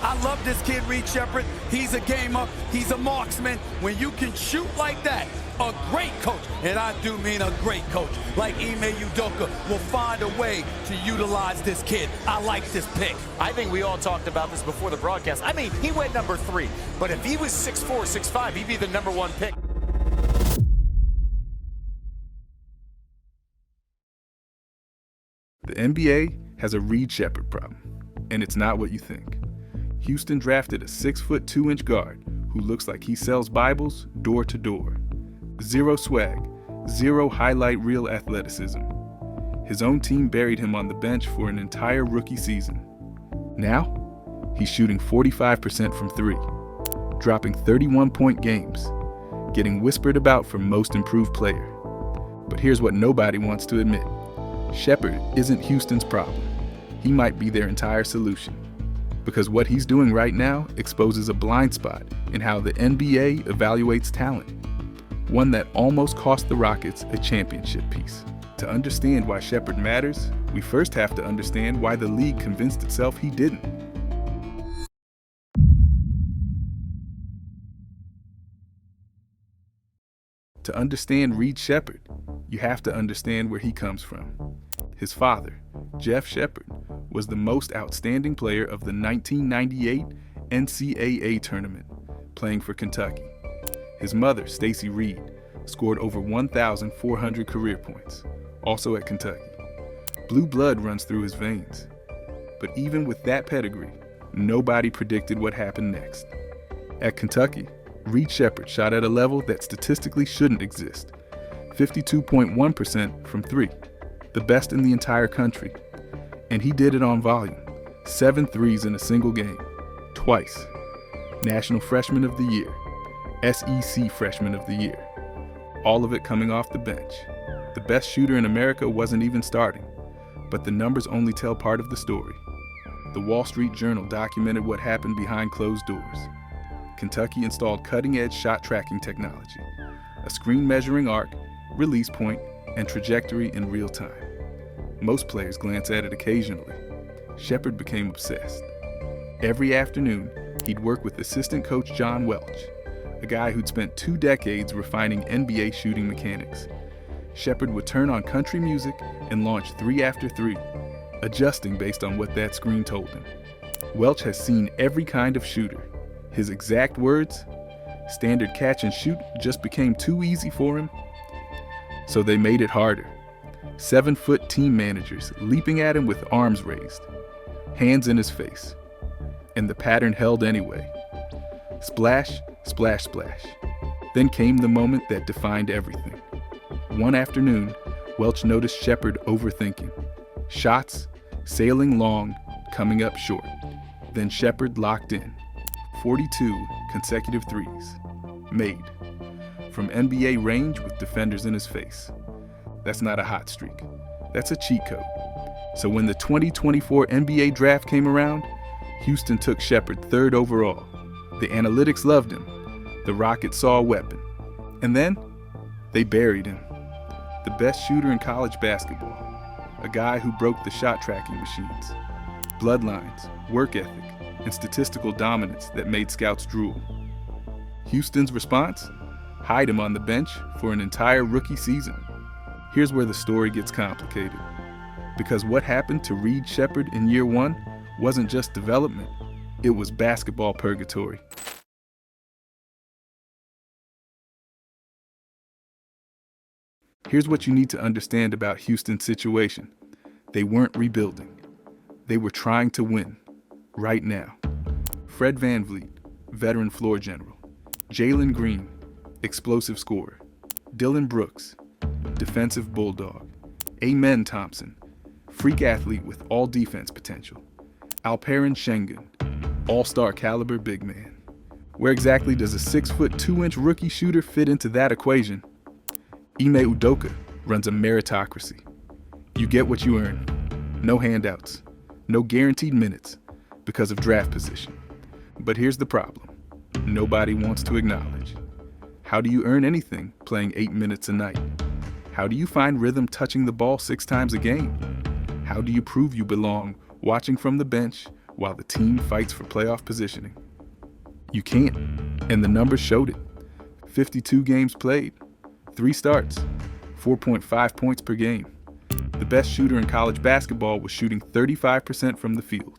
I love this kid, Reed Sheppard. He's a gamer. He's a marksman. When you can shoot like that, a great coach, and I do mean a great coach, like Ime Udoka will find a way to utilize this kid. I like this pick. I think we all talked about this before the broadcast. I mean, he went number 3, but if he was 6'4", 6'5", he'd be the number 1 pick. The NBA has a Reed Sheppard problem, and it's not what you think. Houston drafted a 6'2" guard who looks like he sells Bibles door to door. Zero swag, zero highlight reel athleticism. His own team buried him on the bench for an entire rookie season. Now, he's shooting 45% from 3, dropping 31-point games, getting whispered about for most improved player. But here's what nobody wants to admit. Sheppard isn't Houston's problem. He might be their entire solution. Because what he's doing right now exposes a blind spot in how the NBA evaluates talent. One that almost cost the Rockets a championship piece. To understand why Sheppard matters, we first have to understand why the league convinced itself he didn't. To understand Reed Sheppard, you have to understand where he comes from. His father, Jeff Sheppard, was the most outstanding player of the 1998 NCAA tournament, playing for Kentucky. His mother, Stacey Reed, scored over 1,400 career points, also at Kentucky. Blue blood runs through his veins. But even with that pedigree, nobody predicted what happened next. At Kentucky, Reed Sheppard shot at a level that statistically shouldn't exist, 52.1% from 3, the best in the entire country. And he did it on volume, 7 threes in a single game, twice. National Freshman of the Year, SEC Freshman of the Year, all of it coming off the bench. The best shooter in America wasn't even starting, but the numbers only tell part of the story. The Wall Street Journal documented what happened behind closed doors. Kentucky installed cutting-edge shot tracking technology, a screen measuring arc, release point, and trajectory in real time. Most players glance at it occasionally. Sheppard became obsessed. Every afternoon, he'd work with assistant coach John Welch, a guy who'd spent 2 decades refining NBA shooting mechanics. Sheppard would turn on country music and launch 3 after 3, adjusting based on what that screen told him. Welch has seen every kind of shooter. His exact words, "Standard catch and shoot just became too easy for him." So they made it harder. 7-foot team managers leaping at him with arms raised, hands in his face. And the pattern held anyway. Splash, splash, splash. Then came the moment that defined everything. One afternoon, Welch noticed Sheppard overthinking. Shots, sailing long, coming up short. Then Sheppard locked in. 42 consecutive threes. Made. From NBA range with defenders in his face. That's not a hot streak. That's a cheat code. So when the 2024 NBA draft came around, Houston took Sheppard 3rd overall. The analytics loved him. The Rockets saw a weapon. And then, they buried him. The best shooter in college basketball. A guy who broke the shot tracking machines. Bloodlines, work ethic, and statistical dominance that made scouts drool. Houston's response? Hide him on the bench for an entire rookie season. Here's where the story gets complicated. Because what happened to Reed Sheppard in year 1 wasn't just development, it was basketball purgatory. Here's what you need to understand about Houston's situation. They weren't rebuilding. They were trying to win, right now. Fred VanVleet, veteran floor general. Jalen Green, explosive scorer. Dylan Brooks, defensive bulldog. Amen Thompson, freak athlete with all defense potential. Alperen Şengün, all-star caliber big man. Where exactly does a 6'2" rookie shooter fit into that equation? Ime Udoka runs a meritocracy. You get what you earn. No handouts. No guaranteed minutes because of draft position. But here's the problem. Nobody wants to acknowledge. How do you earn anything playing 8 minutes a night? How do you find rhythm touching the ball 6 times a game? How do you prove you belong watching from the bench while the team fights for playoff positioning? You can't, and the numbers showed it. 52 games played, 3 starts, 4.5 points per game. The best shooter in college basketball was shooting 35% from the field,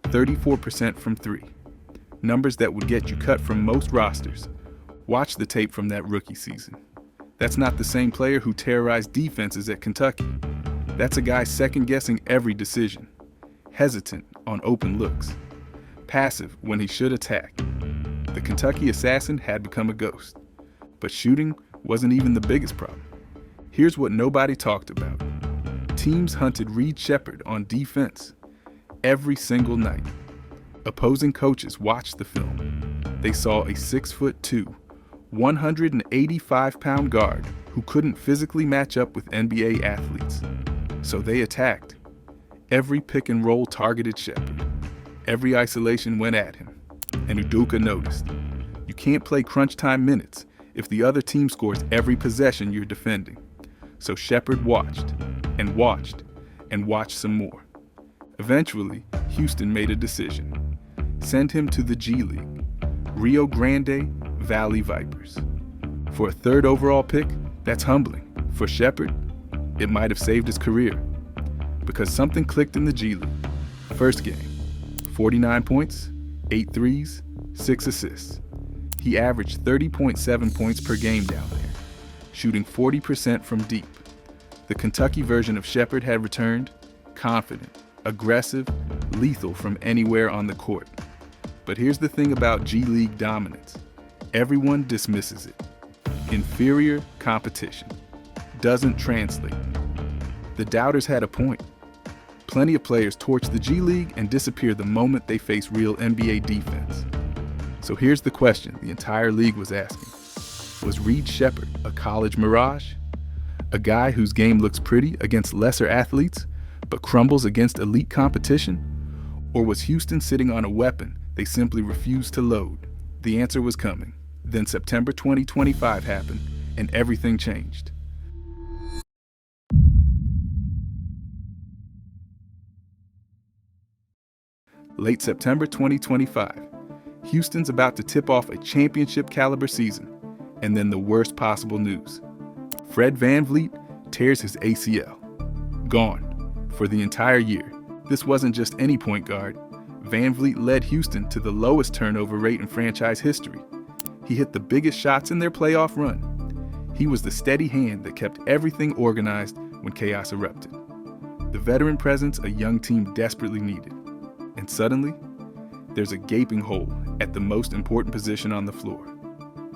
34% from 3. Numbers that would get you cut from most rosters. Watch the tape from that rookie season. That's not the same player who terrorized defenses at Kentucky. That's a guy second-guessing every decision, hesitant on open looks, passive when he should attack. The Kentucky assassin had become a ghost, but shooting wasn't even the biggest problem. Here's what nobody talked about. Teams hunted Reed Sheppard on defense every single night. Opposing coaches watched the film. They saw a 6'2", 185-pound guard who couldn't physically match up with NBA athletes. So they attacked. Every pick and roll targeted Sheppard. Every isolation went at him. And Udoka noticed. You can't play crunch time minutes if the other team scores every possession you're defending. So Sheppard watched, and watched, and watched some more. Eventually, Houston made a decision. Send him to the G League, Rio Grande Valley Vipers. For a 3rd overall pick, that's humbling. For Sheppard, it might have saved his career. Because something clicked in the G League. First game, 49 points, 8 threes, 6 assists. He averaged 30.7 points per game down there, shooting 40% from deep. The Kentucky version of Sheppard had returned, confident, aggressive, lethal from anywhere on the court. But here's the thing about G League dominance. Everyone dismisses it. Inferior competition. Doesn't translate. The doubters had a point. Plenty of players torch the G League and disappear the moment they face real NBA defense. So here's the question the entire league was asking. Was Reed Sheppard a college mirage? A guy whose game looks pretty against lesser athletes, but crumbles against elite competition? Or was Houston sitting on a weapon they simply refused to load? The answer was coming. Then September 2025 happened, and everything changed. Late September 2025, Houston's about to tip off a championship-caliber season, and then the worst possible news. Fred VanVleet tears his ACL. Gone for the entire year. This wasn't just any point guard. VanVleet led Houston to the lowest turnover rate in franchise history. He hit the biggest shots in their playoff run. He was the steady hand that kept everything organized when chaos erupted. The veteran presence a young team desperately needed. And suddenly, there's a gaping hole at the most important position on the floor.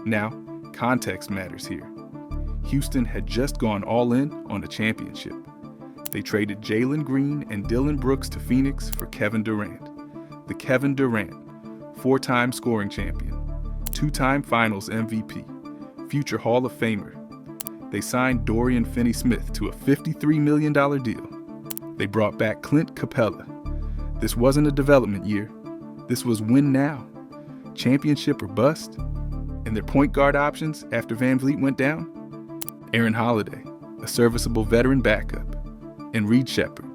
Now, context matters here. Houston had just gone all in on a championship. They traded Jalen Green and Dillon Brooks to Phoenix for Kevin Durant. The Kevin Durant, 4-time scoring champion, 2-time Finals MVP, future Hall of Famer. They signed Dorian Finney-Smith to a $53 million deal. They brought back Clint Capella. This wasn't a development year. This was win now. Championship or bust. And their point guard options after VanVleet went down? Aaron Holiday, a serviceable veteran backup. And Reed Sheppard,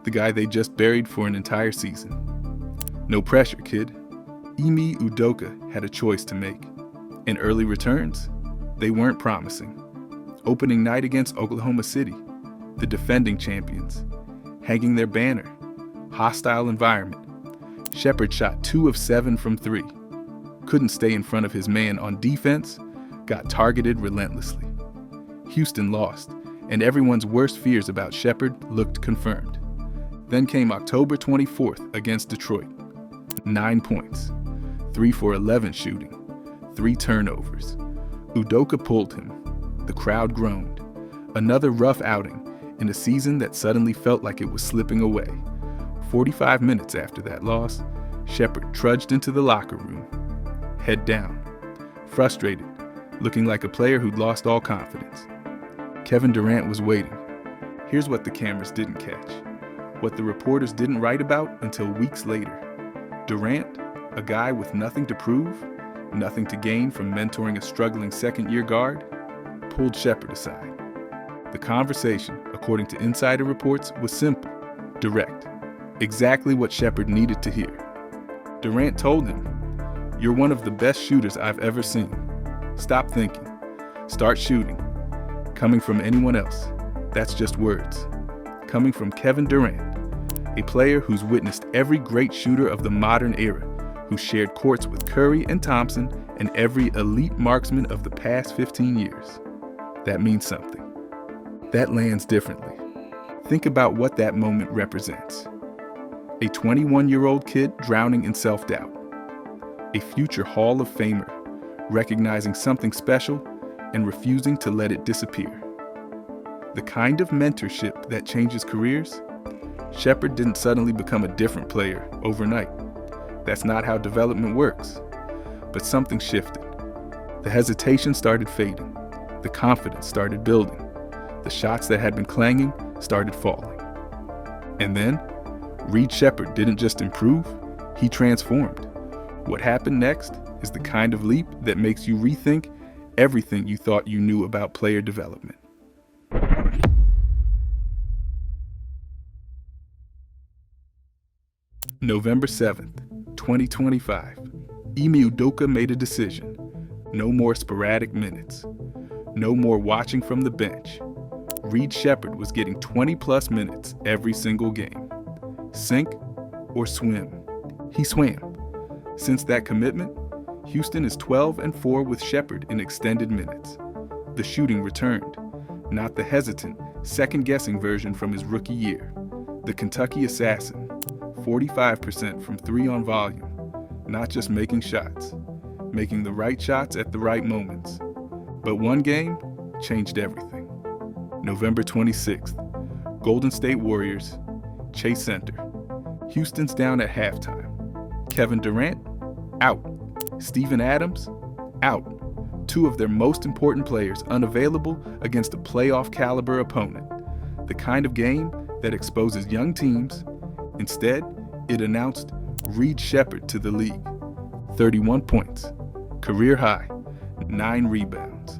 the guy they just buried for an entire season. No pressure, kid. Ime Udoka had a choice to make. And early returns? They weren't promising. Opening night against Oklahoma City, the defending champions, hanging their banner. Hostile environment. Sheppard shot 2 of 7 from 3. Couldn't stay in front of his man on defense, got targeted relentlessly. Houston lost, and everyone's worst fears about Sheppard looked confirmed. Then came October 24th against Detroit. 9 points, 3 for 11 shooting, 3 turnovers. Udoka pulled him. The crowd groaned. Another rough outing in a season that suddenly felt like it was slipping away. 45 minutes after that loss, Sheppard trudged into the locker room, head down, frustrated, looking like a player who'd lost all confidence. Kevin Durant was waiting. Here's what the cameras didn't catch, what the reporters didn't write about until weeks later. Durant, a guy with nothing to prove, nothing to gain from mentoring a struggling second-year guard, pulled Sheppard aside. The conversation, according to insider reports, was simple, direct. Exactly what Sheppard needed to hear. Durant told him, "You're one of the best shooters I've ever seen. Stop thinking. Start shooting." Coming from anyone else, that's just words. Coming from Kevin Durant, a player who's witnessed every great shooter of the modern era, who shared courts with Curry and Thompson and every elite marksman of the past 15 years. That means something. That lands differently. Think about what that moment represents. A 21-year-old kid drowning in self-doubt. A future Hall of Famer recognizing something special and refusing to let it disappear. The kind of mentorship that changes careers? Sheppard didn't suddenly become a different player overnight. That's not how development works. But something shifted. The hesitation started fading. The confidence started building. The shots that had been clanging started falling. And then, Reed Sheppard didn't just improve, he transformed. What happened next is the kind of leap that makes you rethink everything you thought you knew about player development. November 7th, 2025. Ime Udoka made a decision. No more sporadic minutes. No more watching from the bench. Reed Sheppard was getting 20-plus minutes every single game. Sink or swim. He swam. Since that commitment, Houston is 12-4 with Sheppard in extended minutes. The shooting returned, not the hesitant, second-guessing version from his rookie year. The Kentucky assassin, 45% from 3 on volume, not just making shots, making the right shots at the right moments. But one game changed everything. November 26th, Golden State Warriors, Chase Center. Houston's down at halftime. Kevin Durant, out. Steven Adams, out. 2 of their most important players unavailable against a playoff-caliber opponent. The kind of game that exposes young teams. Instead, it announced Reed Sheppard to the league. 31 points, career high. 9 rebounds,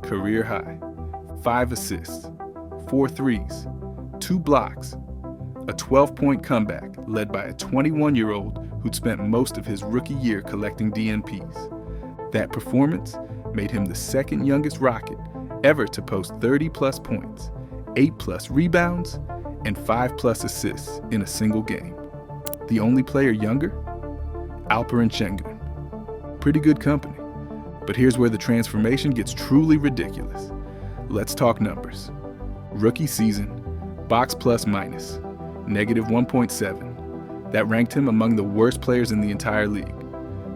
career high. 5 assists, 4 threes, 2 blocks. A 12-point comeback led by a 21-year-old who'd spent most of his rookie year collecting DNPs. That performance made him the second youngest Rocket ever to post 30-plus points, 8-plus rebounds, and 5-plus assists in a single game. The only player younger? Alperen Sengun. Pretty good company. But here's where the transformation gets truly ridiculous. Let's talk numbers. Rookie season, box plus minus, negative 1.7. That ranked him among the worst players in the entire league.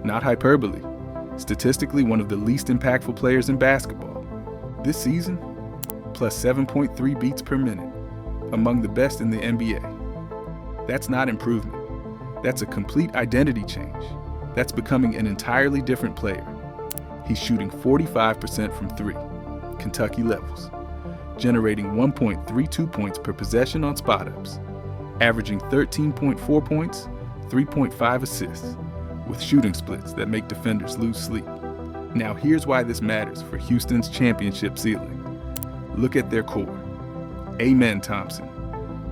Not hyperbole. Statistically, one of the least impactful players in basketball. This season, plus 7.3 beats per minute, among the best in the NBA. That's not improvement. That's a complete identity change. That's becoming an entirely different player. He's shooting 45% from 3, Kentucky levels, generating 1.32 points per possession on spot-ups, averaging 13.4 points, 3.5 assists, with shooting splits that make defenders lose sleep. Now here's why this matters for Houston's championship ceiling. Look at their core. Amen Thompson,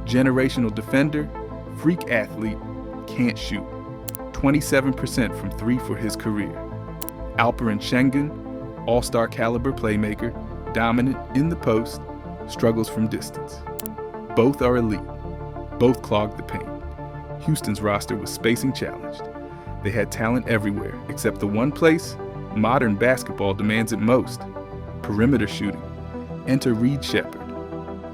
generational defender, freak athlete, can't shoot. 27% from 3 for his career. Alperen Sengun, all-star caliber playmaker, dominant in the post, struggles from distance. Both are elite. Both clog the paint. Houston's roster was spacing challenged. They had talent everywhere except the one place modern basketball demands it most: perimeter shooting. Enter Reed Sheppard.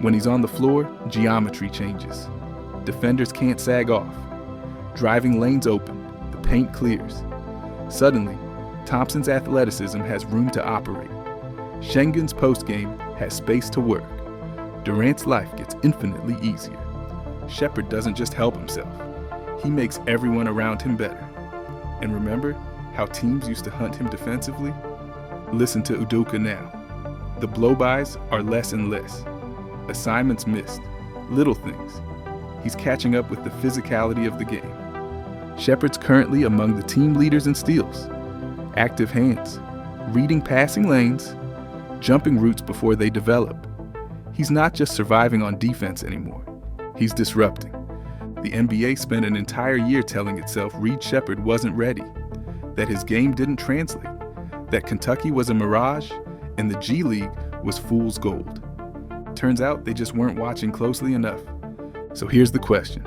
When he's on the floor, geometry changes. Defenders can't sag off. Driving lanes open, the paint clears. Suddenly, Thompson's athleticism has room to operate. Sengun's postgame has space to work. Durant's life gets infinitely easier. Sheppard doesn't just help himself. He makes everyone around him better. And remember how teams used to hunt him defensively? Listen to Udoka now. The blow-bys are less and less. Assignments missed. Little things. He's catching up with the physicality of the game. Sheppard's currently among the team leaders in steals. Active hands, reading passing lanes, jumping routes before they develop. He's not just surviving on defense anymore. He's disrupting. The NBA spent an entire year telling itself Reed Sheppard wasn't ready, that his game didn't translate, that Kentucky was a mirage, and the G League was fool's gold. Turns out they just weren't watching closely enough. So here's the question.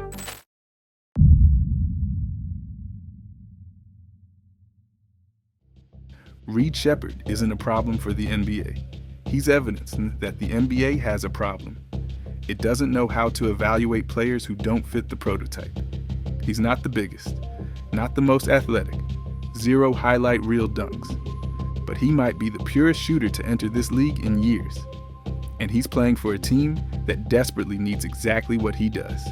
Reed Sheppard isn't a problem for the NBA. He's evidence that the NBA has a problem. It doesn't know how to evaluate players who don't fit the prototype. He's not the biggest, not the most athletic, 0 highlight reel dunks. But he might be the purest shooter to enter this league in years. And he's playing for a team that desperately needs exactly what he does.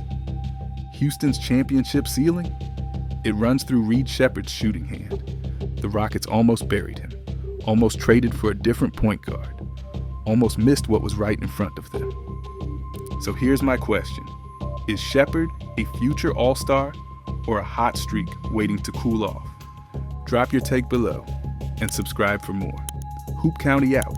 Houston's championship ceiling? It runs through Reed Sheppard's shooting hand. The Rockets almost buried him, almost traded for a different point guard, almost missed what was right in front of them. So here's my question. Is Sheppard a future all-star or a hot streak waiting to cool off? Drop your take below and subscribe for more. Hoop County out.